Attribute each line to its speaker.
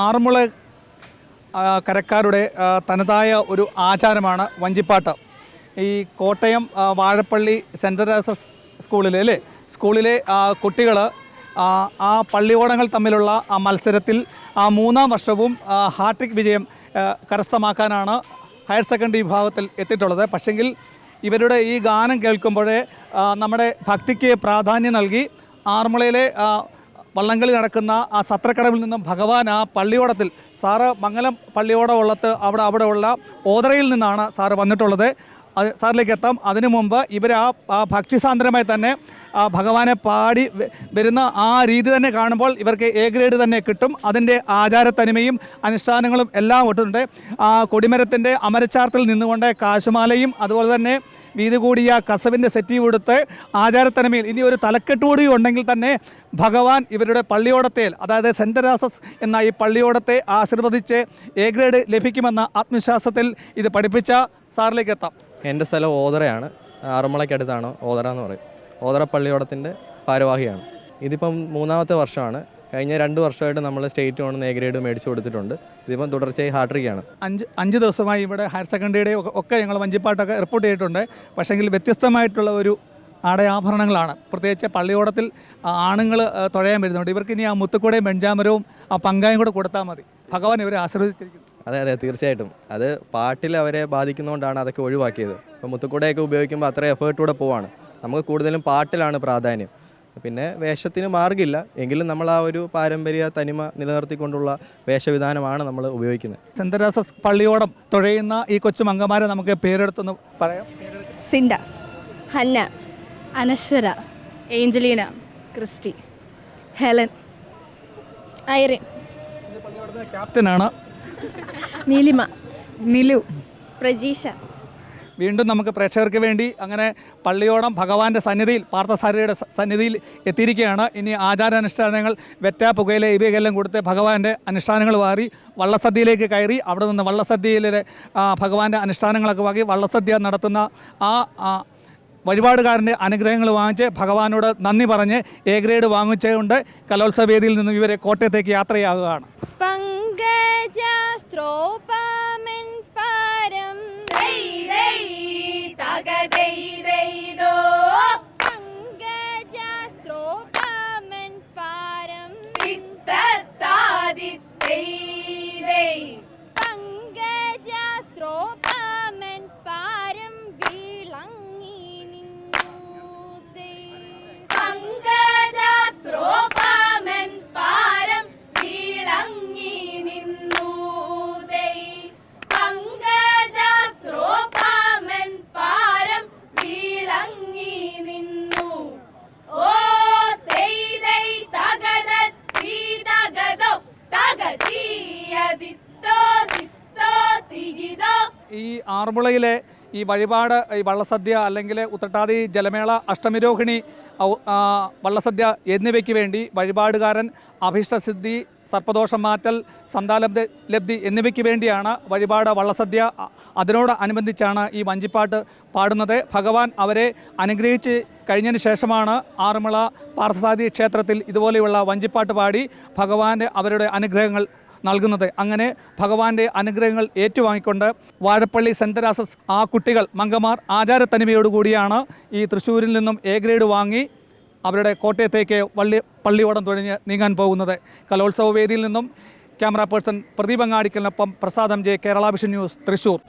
Speaker 1: ആറന്മുള കരക്കാരുടെ തനതായ ഒരു ആചാരമാണ് വഞ്ചിപ്പാട്ട്. ഈ കോട്ടയം വാഴപ്പള്ളി സെൻറ്റ് തെരേസസ് സ്കൂളിലെ കുട്ടികൾ ആ പള്ളിയോടങ്ങൾ തമ്മിലുള്ള ആ മത്സരത്തിൽ മൂന്നാം വർഷവും ഹാട്രിക് വിജയം കരസ്ഥമാക്കാനാണ് ഹയർ സെക്കൻഡറി വിഭാഗത്തിൽ എത്തിയിട്ടുള്ളത്. പക്ഷെങ്കിൽ ഇവരുടെ ഈ ഗാനം കേൾക്കുമ്പോഴേ നമ്മുടെ ഭക്തിക്ക് പ്രാധാന്യം നൽകി ആറന്മുളയിലെ വള്ളംകളി നടക്കുന്ന ആ സത്രക്കടവിൽ നിന്നും ഭഗവാൻ ആ പള്ളിയോടത്തിൽ സാറ് മംഗലം പള്ളിയോടമുള്ളത് അവിടെയുള്ള ഓതറയിൽ നിന്നാണ് സാറ് വന്നിട്ടുള്ളത്. അത് സാറിലേക്ക് എത്താം. അതിനു മുമ്പ് ഇവർ ആ ഭക്തിസാന്ദ്രമായി തന്നെ ഭഗവാനെ പാടി വരുന്ന ആ രീതി തന്നെ കാണുമ്പോൾ ഇവർക്ക് എ ഗ്രേഡ് തന്നെ കിട്ടും. അതിൻ്റെ ആചാരത്തനിമയും അനുഷ്ഠാനങ്ങളും എല്ലാം ഒട്ടുണ്ട്. കൊടിമരത്തിൻ്റെ അമരച്ചാർത്തിൽ നിന്നുകൊണ്ട് കാശുമാലയും അതുപോലെ തന്നെ വീതി കൂടിയ കസവിൻ്റെ സെറ്റി കൊടുത്ത് ആചാരത്തനിമയിൽ ഇനി ഒരു തലക്കെട്ടുകൂടി ഉണ്ടെങ്കിൽ തന്നെ ഭഗവാൻ ഇവരുടെ പള്ളിയോടത്തെ, അതായത് സെൻറ്റ് തെരേസസ് എന്ന ഈ പള്ളിയോടത്തെ ആശീർവദിച്ച് എ ഗ്രേഡ് ലഭിക്കുമെന്ന ആത്മവിശ്വാസത്തിൽ ഇത് പഠിപ്പിച്ച സാറിലേക്ക് എത്താം.
Speaker 2: എൻ്റെ സ്ഥലം ഓതറയാണ്, ആറന്മുളയ്ക്കടുത്താണ് ഓതറ എന്ന് പറയും. ഓതറ പള്ളിയോടത്തിൻ്റെ ഭാരവാഹിയാണ്. ഇതിപ്പം 3ാമത്തെ വർഷമാണ്. കഴിഞ്ഞ 2 വർഷമായിട്ട് നമ്മൾ സ്റ്റേറ്റ് കൊണ്ട് എ ഗ്രേഡ് മേടിച്ചു കൊടുത്തിട്ടുണ്ട്. ഇതിപ്പം തുടർച്ചയായി ഹാട്രിക്കാണ്.
Speaker 1: 5 ദിവസമായി ഇവിടെ ഹയർ സെക്കൻഡറിയുടെ ഒക്കെ ഞങ്ങൾ വഞ്ചിപ്പാട്ടൊക്കെ റിപ്പോർട്ട് ചെയ്തിട്ടുണ്ട്. പക്ഷേങ്കിൽ വ്യത്യസ്തമായിട്ടുള്ള ഒരു ആടയാഭരണങ്ങളാണ്. പ്രത്യേകിച്ച് പള്ളിയോടത്തിൽ ആണുങ്ങൾ തുഴയാൻ വരുന്നുണ്ട്. ഇവർക്ക് ഇനി ആ മുത്തുക്കൂടയും വെഞ്ചാമരവും ആ പങ്കായും കൂടെ കൊടുത്താൽ മതി. ഭഗവാൻ ഇവരെ ആശീർവദിച്ചിരിക്കുന്നു.
Speaker 2: അതെ തീർച്ചയായിട്ടും. അത് പാട്ടിൽ അവരെ ബാധിക്കുന്നതുകൊണ്ടാണ് അതൊക്കെ ഒഴിവാക്കിയത്. ഇപ്പോൾ മുത്തുക്കൂടയൊക്കെ ഉപയോഗിക്കുമ്പോൾ അത്ര എഫേർട്ടൂടെ പോവാണ്. നമുക്ക് കൂടുതലും പാട്ടിലാണ് പ്രാധാന്യം. പിന്നെ വേഷത്തിന് മാർഗ്ഗമില്ല എങ്കിലും നമ്മൾ ആ ഒരു പാരമ്പര്യ തനിമ നിലനിർത്തിക്കൊണ്ടുള്ള വേഷവിധാനമാണ് നമ്മൾ ഉപയോഗിക്കുന്നത്.
Speaker 1: സെൻറ്റ് തെരേസസ് പള്ളിയോടം തുഴയുന്ന ഈ കൊച്ചു മംഗമാരെ നമുക്ക് പേരെടുത്തൊന്ന് പറയാം.
Speaker 3: സിൻഡ, ഹന്ന, അനശ്വര, ഏഞ്ചലീന, ക്രിസ്റ്റി, ഹെലൻ, ഐറിൻ.
Speaker 1: ക്യാപ്റ്റനാണ്
Speaker 3: നീലിമ, നിലു, പ്രജീഷ.
Speaker 1: വീണ്ടും നമുക്ക് പ്രേക്ഷകർക്ക് വേണ്ടി അങ്ങനെ പള്ളിയോടം ഭഗവാന്റെ സന്നിധിയിൽ, പാർത്ഥസാരഥിയുടെ സന്നിധിയിൽ എത്തിയിരിക്കുകയാണ്. ഇനി ആചാരാനുഷ്ഠാനങ്ങൾ വെറ്റ പുകയിലെ ഇവയെല്ലാം കൊടുത്ത് ഭഗവാന്റെ അനുഷ്ഠാനങ്ങൾ വാരി വള്ളസദ്യയിലേക്ക് കയറി അവിടെ നിന്ന് വള്ളസദ്യയിലെ ഭഗവാന്റെ അനുഷ്ഠാനങ്ങളൊക്കെ വാങ്ങി വള്ളസദ്യ നടത്തുന്ന ആ വഴിപാടുകാരൻ്റെ അനുഗ്രഹങ്ങൾ വാങ്ങിച്ച് ഭഗവാനോട് നന്ദി പറഞ്ഞ് എ ഗ്രേഡ് വാങ്ങിച്ചുകൊണ്ട് കലോത്സവ വേദിയിൽ നിന്നും ഇവരെ കോട്ടയത്തേക്ക് യാത്രയാകുകയാണ്. ഈ ആറന്മുളയിലെ ഈ വഴിപാട്, ഈ വള്ളസദ്യ അല്ലെങ്കിൽ ഉത്രട്ടാതി ജലമേള, അഷ്ടമിരോഹിണി വള്ളസദ്യ എന്നിവയ്ക്ക് വേണ്ടി വഴിപാടുകാരൻ അഭീഷ്ടസിദ്ധി, സർപ്പദോഷം മാറ്റൽ, സന്താനലബ്ധി എന്നിവയ്ക്ക് വേണ്ടിയാണ് വഴിപാട് വള്ളസദ്യ. അതിനോടനുബന്ധിച്ചാണ് ഈ വഞ്ചിപ്പാട്ട് പാടുന്നത്. ഭഗവാൻ അവരെ അനുഗ്രഹിച്ച് കഴിഞ്ഞതിന് ശേഷമാണ് ആറന്മുള പാർത്ഥസാരഥി ക്ഷേത്രത്തിൽ ഇതുപോലെയുള്ള വഞ്ചിപ്പാട്ട് പാടി ഭഗവാന്റെ അവരുടെ അനുഗ്രഹങ്ങൾ നൽകുന്നത്. അങ്ങനെ ഭഗവാന്റെ അനുഗ്രഹങ്ങൾ ഏറ്റുവാങ്ങിക്കൊണ്ട് വാഴപ്പള്ളി സെൻറ്റ് തെരേസസ് ആ കുട്ടികൾ മംഗമാർ ആചാരത്തനിമയോടുകൂടിയാണ് ഈ തൃശ്ശൂരിൽ നിന്നും എ ഗ്രേഡ് വാങ്ങി അവരുടെ കോട്ടയത്തേക്ക് പള്ളിയോടം തുഴഞ്ഞ് നീങ്ങാൻ പോകുന്നത്. കലോത്സവ വേദിയിൽ നിന്നും ക്യാമറ പേഴ്സൺ പ്രദീപ് അങ്ങാടിക്കലിനൊപ്പം പ്രസാദം J, Kerala vision news, Thrissur.